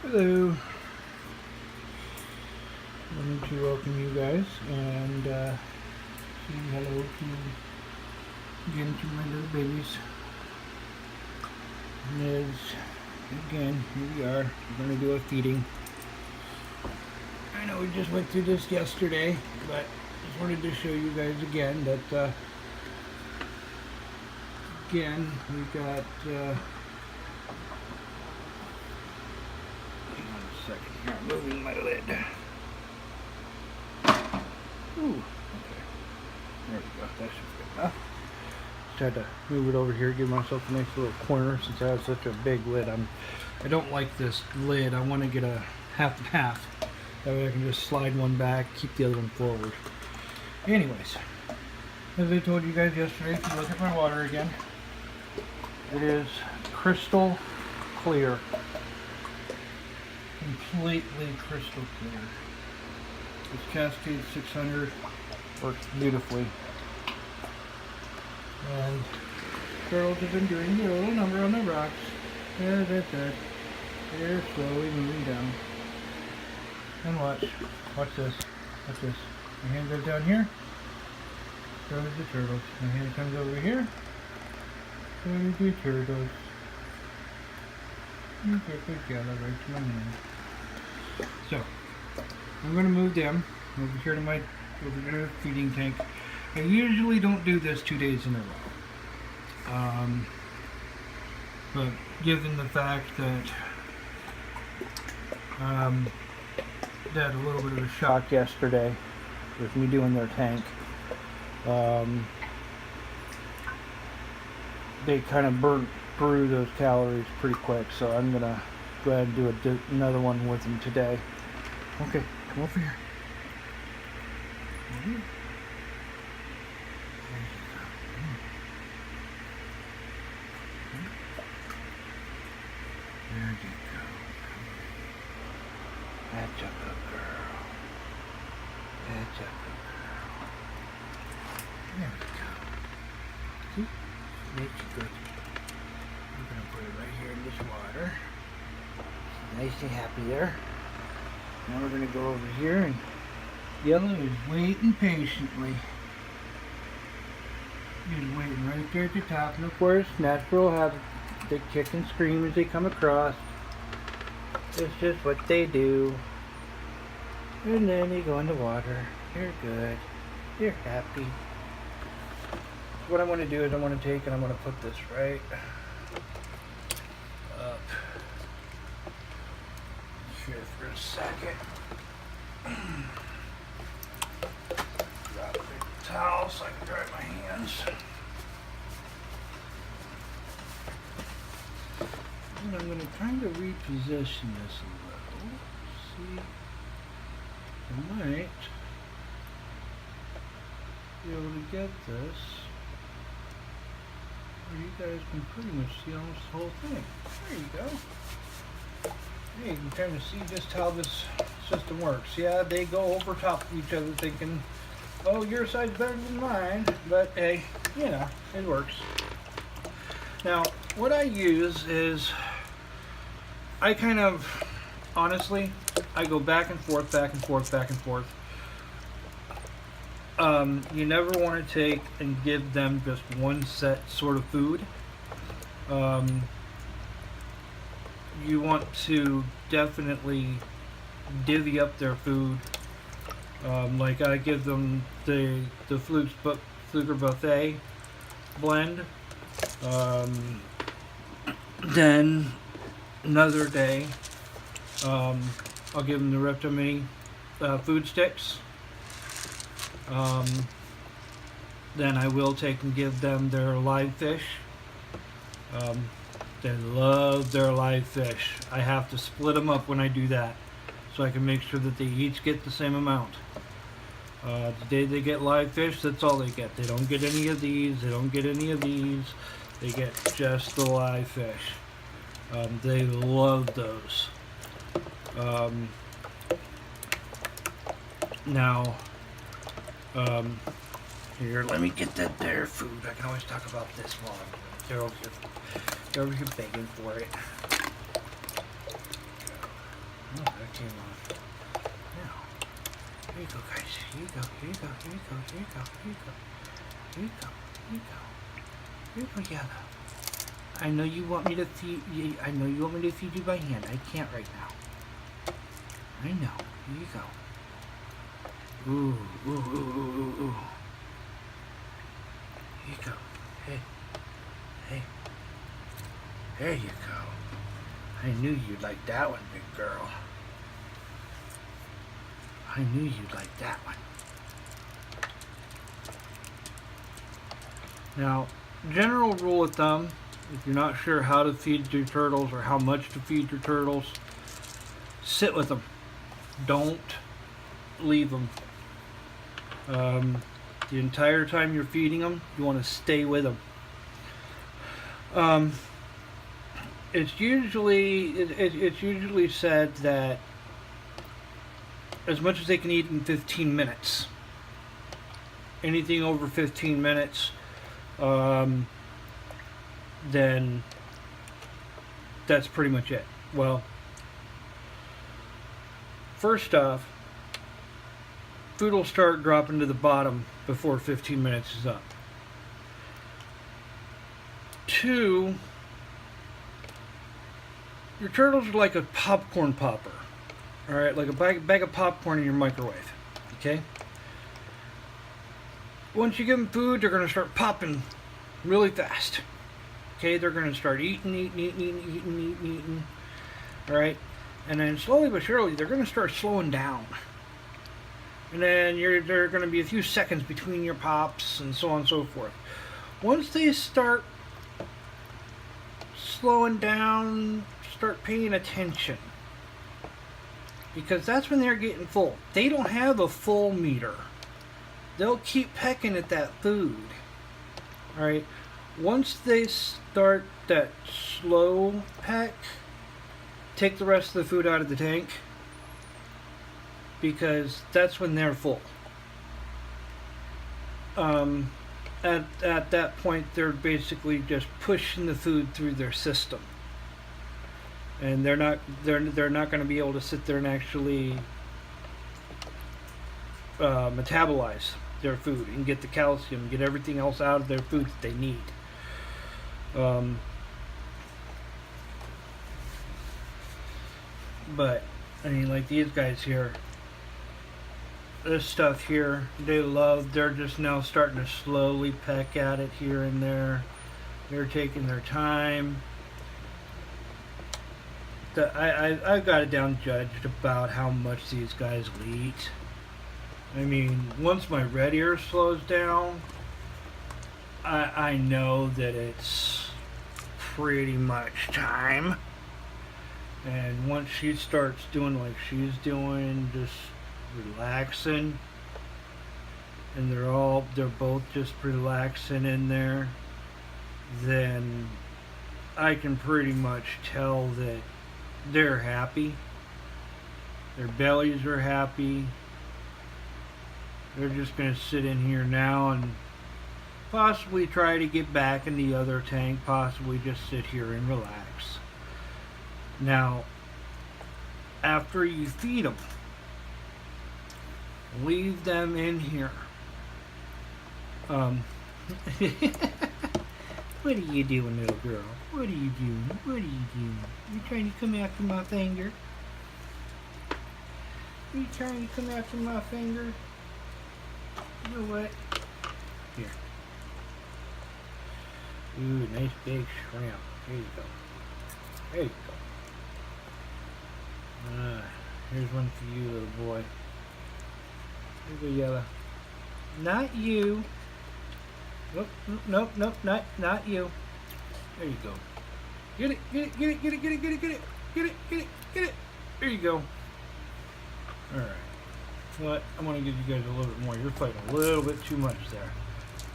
Hello. Wanted to welcome you guys and say hello to again to my little babies. And again, here we are. We're going to do a feeding. I know we just went through this yesterday, but just wanted to show you guys again that again we got hang on a second here, I'm moving my lid. Ooh, okay. There we go. That should be good enough. Just had to move it over here, give myself a nice little corner since I have such a big lid. I don't like this lid. I want to get a half and half. That way I can just slide one back, keep the other one forward. Anyways, as I told you guys yesterday, if you look at my water again, it is crystal clear. Completely crystal clear. This Cascade 600 works beautifully. And girls have been doing their little number on the rocks. They're slowly moving down. And watch this. Watch this. My hand goes down here. So does the turtles. My hand comes over here. So does the turtles. You get the jello right to my hand. So, I'm going to move them over here to my feeding tank. I usually don't do this 2 days in a row. But given the fact that they had a little bit of a shock yesterday with me doing their tank, they kind of burnt through those calories pretty quick, so I'm going to go ahead and do another one with them today. Okay, come over here. There you go. That's a good girl. That's a good girl. There we go. See? Makes you good. I'm going to put it right here in this water. Nice and happy there. Now we're going to go over here, and Yellow is waiting patiently. He's waiting right there at the top. And of course, natural have the chickens scream as they come across. It's just what they do. And then they go in the water. They're good. They're happy. What I want to do is I want to take and I'm going to put this right up here for a second. Grab a big towel so I can dry my hands. And I'm going to kind of reposition this a little. See, I might be able to get this where you guys can pretty much see almost the whole thing. There you go. Hey, you can kind of see just how this system works. Yeah, they go over top of each other thinking, oh, your side's better than mine, but hey, you know, it works. Now, what I use is, I kind of, honestly, I go back and forth, back and forth, back and forth. You never want to take and give them just one set sort of food. You want to definitely divvy up their food. Like I give them the Fluker Buffet blend. Then another day, I'll give them the Reptile Mini food sticks. Then I will take and give them their live fish. They love their live fish. I have to split them up when I do that, so I can make sure that they each get the same amount. The day they get live fish, that's all they get. They don't get any of these. They don't get any of these. They get just the live fish. They love those. Now, here, let me get their food. I can always talk about this one. They're over here begging for it. Oh, that came off. Now, here you go, guys. Here you go, here you go, here you go, here you go, here you go. Here you go, here you go. Here you go, Yella. I know you want me to feed you. I know you want me to feed you by hand. I can't right now. I know. Here you go. Ooh, ooh, ooh, ooh, ooh, ooh. Here you go. Hey. Hey. There you go. I knew you'd like that one, big girl. I knew you'd like that one. Now, general rule of thumb, if you're not sure how to feed your turtles or how much to feed your turtles, sit with them. Don't leave them. The entire time you're feeding them, you want to stay with them. It's usually said that as much as they can eat in 15 minutes. Anything over 15 minutes, then that's pretty much it. Well, first off, food will start dropping to the bottom before 15 minutes is up. 2, your turtles are like a popcorn popper. Alright, like a bag of popcorn in your microwave. Okay? Once you give them food, they're going to start popping really fast. Okay, they're going to start eating. Alright? And then slowly but surely, they're going to start slowing down. And then there are going to be a few seconds between your pops and so on and so forth. Once they start slowing down, start paying attention. Because that's when they're getting full. They don't have a full meter. They'll keep pecking at that food. Alright? Once they start that slow peck, take the rest of the food out of the tank. Because that's when they're full. At that point, they're basically just pushing the food through their system. And they're not going to be able to sit there and actually metabolize their food and get the calcium, get everything else out of their food that they need. But I mean, like these guys here, this stuff here, they're just now starting to slowly peck at it here and there. They're taking their time. I've got it down judged about how much these guys will eat. I mean, once my red ear slows down, I know that it's pretty much time. And once she starts doing like she's doing, just relaxing, and they're both just relaxing in there, then I can pretty much tell that they're happy. Their bellies are happy. They're just going to sit in here now and possibly try to get back in the other tank, possibly just sit here and relax. Now, after you feed them, leave them in here. What are you doing, little girl? What are you doing? What are you doing? You trying to come after my finger? You trying to come after my finger? You know what? Here. Ooh, nice big shrimp. There you go. There you go. Here's one for you, little boy. Here you go, Yella. Not you. Nope, not you. There you go. Get it. There you go. Alright. What? I'm going to give you guys a little bit more. You're fighting a little bit too much there.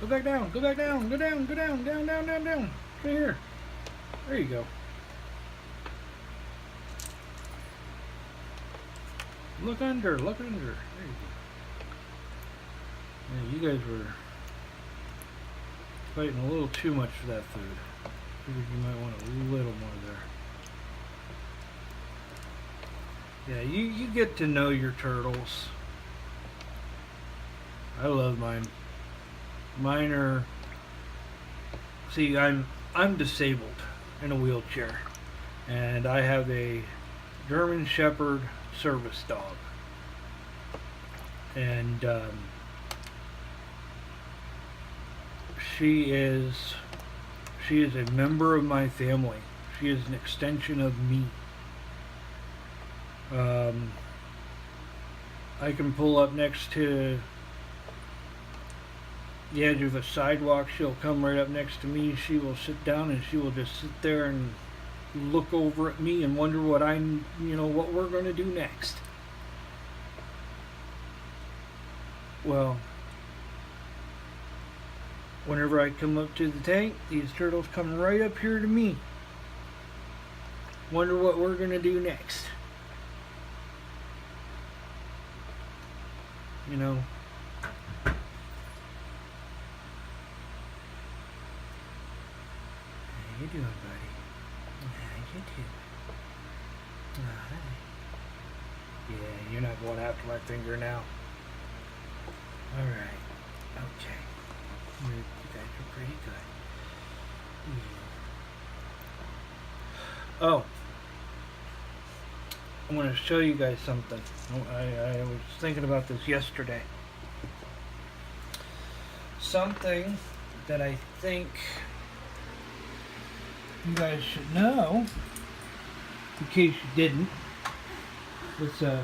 Go back down. Go down. Down. Right here. There you go. Look under. There you go. Yeah, you guys were fighting a little too much for that food. Figured you might want a little more there. Yeah, you get to know your turtles. I love mine. Mine are. See, I'm disabled in a wheelchair, and I have a German Shepherd service dog, and she is a member of my family. She is an extension of me. Um, I can pull up next to the edge of a sidewalk. She'll come right up next to me. She will sit down and she will just sit there and look over at me and wonder what what we're going to do next. Well, whenever I come up to the tank, these turtles come right up here to me. Wonder what we're going to do next. You know. How you doing, buddy? How you doing? Hi. Yeah, you're not going after my finger now. Alright. Okay. You guys are pretty good. Yeah. Oh. I want to show you guys something. I was thinking about this yesterday. Something that I think you guys should know, in case you didn't. It's a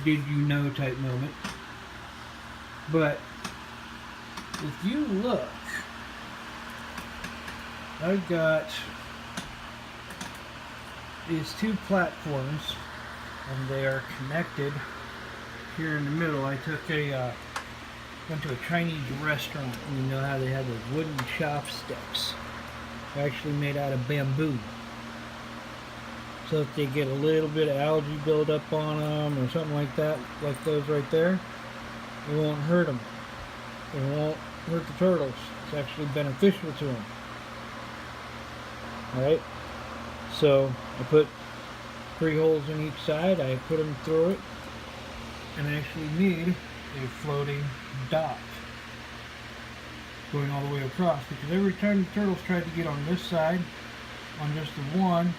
did you know type moment. But if you look, I've got these two platforms, and they are connected here in the middle. I went to a Chinese restaurant, and you know how they have those wooden chopsticks. They're actually made out of bamboo. So if they get a little bit of algae buildup on them or something like that, like those right there, it won't hurt them. It won't hurt the turtles. It's actually beneficial to them. Alright? So I put 3 holes in each side. I put them through it, and I actually made a floating dock going all the way across, because every time the turtles tried to get on this side, on just the one,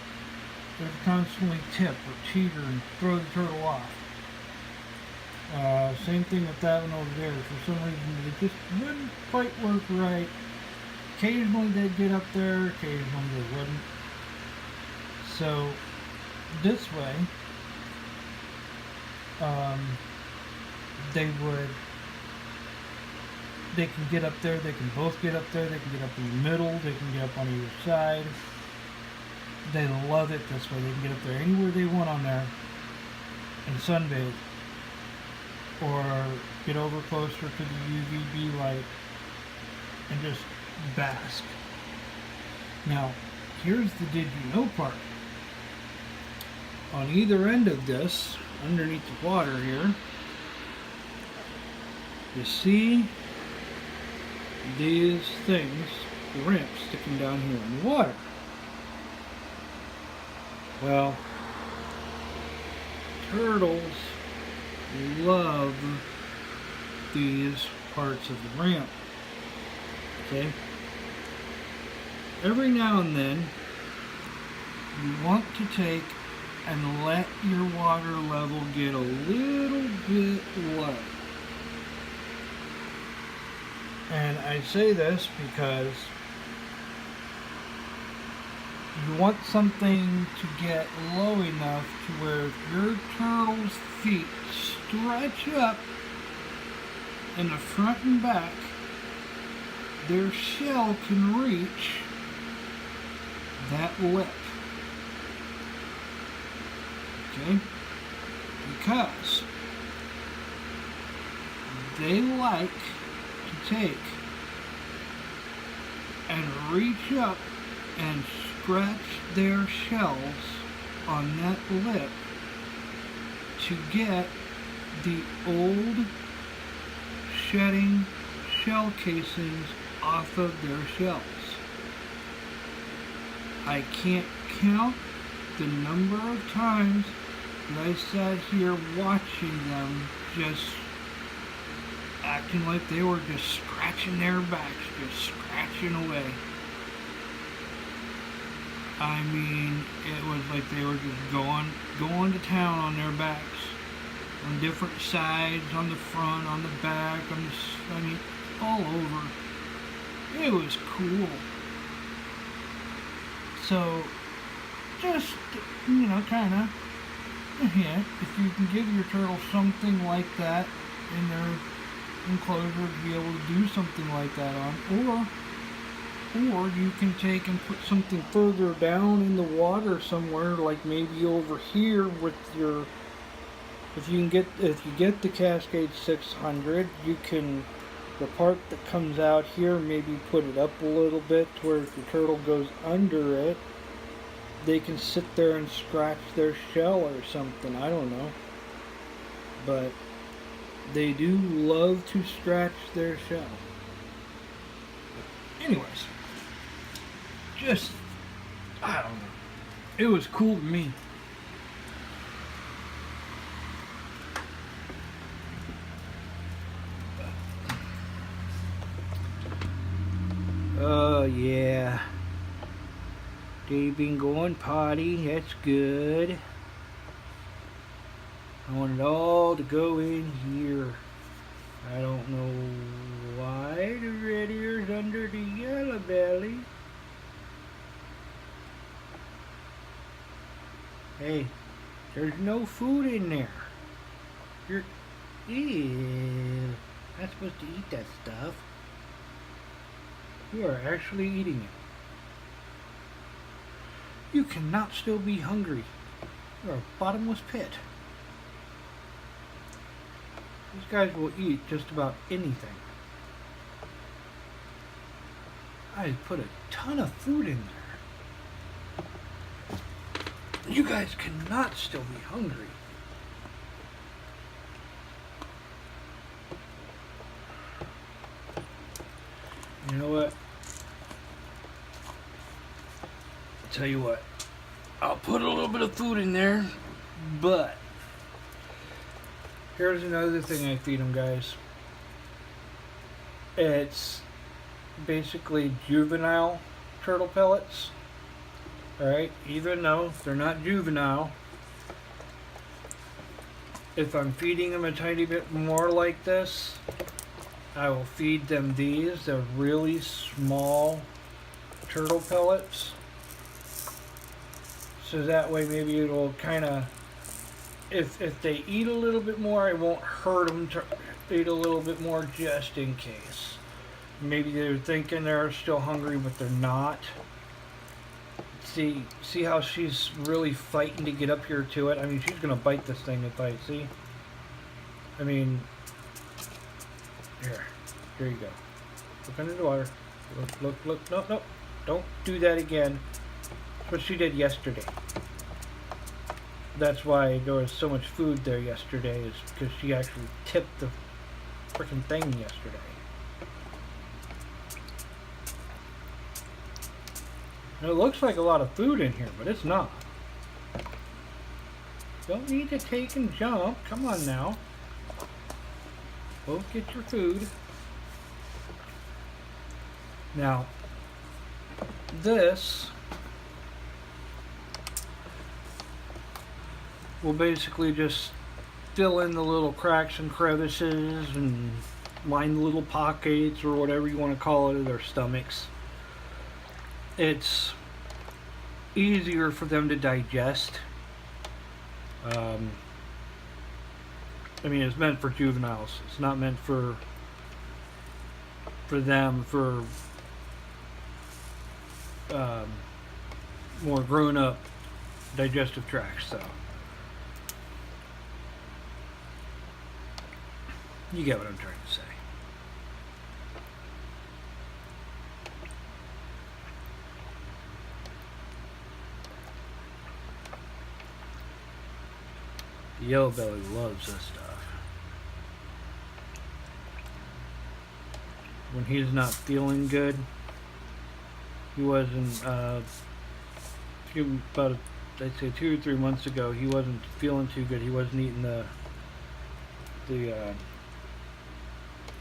they would constantly tip or teeter and throw the turtle off. Same thing with that one over there. For some reason, it just wouldn't quite work right. Occasionally they'd get up there, occasionally they wouldn't. So this way, they can get up there, they can both get up there, they can get up in the middle, they can get up on either side. They love it this way. They can get up there anywhere they want on there and sunbathe, or get over closer to the UVB light and just bask. Now, here's the did you know part. On either end of this, underneath the water here, you see these things, the ramps sticking down here in the water. Well, turtles love these parts of the ramp. Okay? Every now and then, you want to take and let your water level get a little bit low. And I say this because you want something to get low enough to where your turtle's feet stretch up in the front and back, their shell can reach that lip. Okay? Because they like to take and reach up and scratch their shells on that lip to get the old shedding shell casings off of their shells. I can't count the number of times But I sat here watching them just acting like they were just scratching their backs, just scratching away. I mean, it was like they were just going to town on their backs, on different sides, on the front, on the back, I mean, all over. It was cool. So, just, kind of, yeah, if you can give your turtle something like that in their enclosure to be able to do something like that on, or you can take and put something further down in the water somewhere, like maybe over here with your, if you get the Cascade 600, you can, the part that comes out here, maybe put it up a little bit to where if your turtle goes under it, they can sit there and scratch their shell or something. I don't know. But they do love to scratch their shell. Anyways, just, I don't know. It was cool to me. Oh, yeah. They've been going potty. That's good. I want it all to go in here. I don't know why the red ear's under the yellow belly. Hey, there's no food in there. Ew. Not supposed to eat that stuff. You are actually eating it. You cannot still be hungry. You're a bottomless pit. These guys will eat just about anything. I put a ton of food in there. You guys cannot still be hungry. You know what? I'll tell you what. I'll put a little bit of food in there, but here's another thing I feed them, guys. It's basically juvenile turtle pellets. Alright, even though they're not juvenile, if I'm feeding them a tiny bit more like this, I will feed them these. They're really small turtle pellets. So that way maybe it'll kind of, if they eat a little bit more, I won't hurt them to eat a little bit more just in case. Maybe they're thinking they're still hungry, but they're not. See how she's really fighting to get up here to it? I mean, she's going to bite this thing if I see. I mean, here you go. Look under the water. Look. No. Don't do that again. That's what she did yesterday. That's why there was so much food there yesterday, is because she actually tipped the freaking thing yesterday. And it looks like a lot of food in here, but it's not. Don't need to take and jump. Come on now. Both get your food. Now, this will basically just fill in the little cracks and crevices and line the little pockets or whatever you want to call it of their stomachs. It's easier for them to digest. I mean, it's meant for juveniles. It's not meant for them, for more grown-up digestive tracts. So you get what I'm trying to say. The yellow belly loves this stuff. When he's not feeling good, he wasn't about I'd say 2 or 3 months ago, he wasn't feeling too good. He wasn't eating the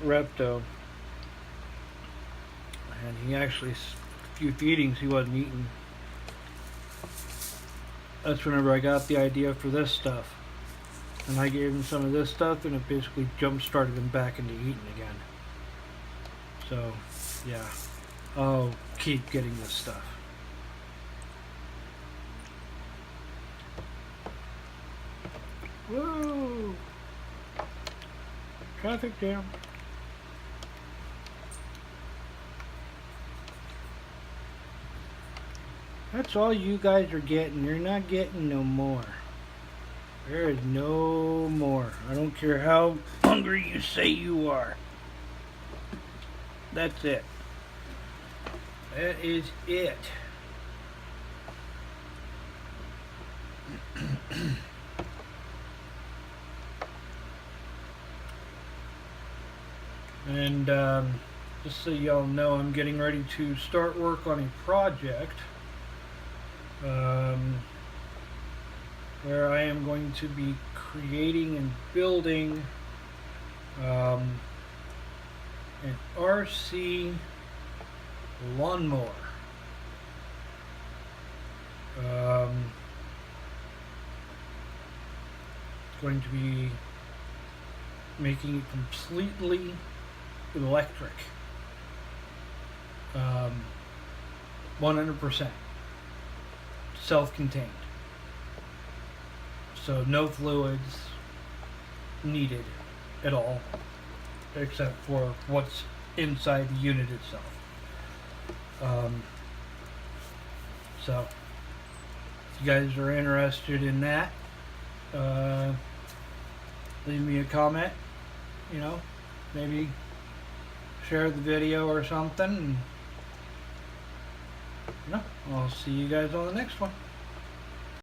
Repto, and he actually a few feedings he wasn't eating. That's whenever I got the idea for this stuff, and I gave him some of this stuff, and it basically jump started him back into eating again. So yeah, I'll keep getting this stuff. Whoa! Traffic jam. That's all you guys are getting. You're not getting no more. There is no more. I don't care how hungry you say you are. That's it. That is it. And just so y'all know, I'm getting ready to start work on a project where I am going to be creating and building an RC lawnmower. It's going to be making it completely electric, 100% self-contained, so no fluids needed at all except for what's inside the unit itself. So if you guys are interested in that, leave me a comment, maybe share the video or something, and I'll see you guys on the next one.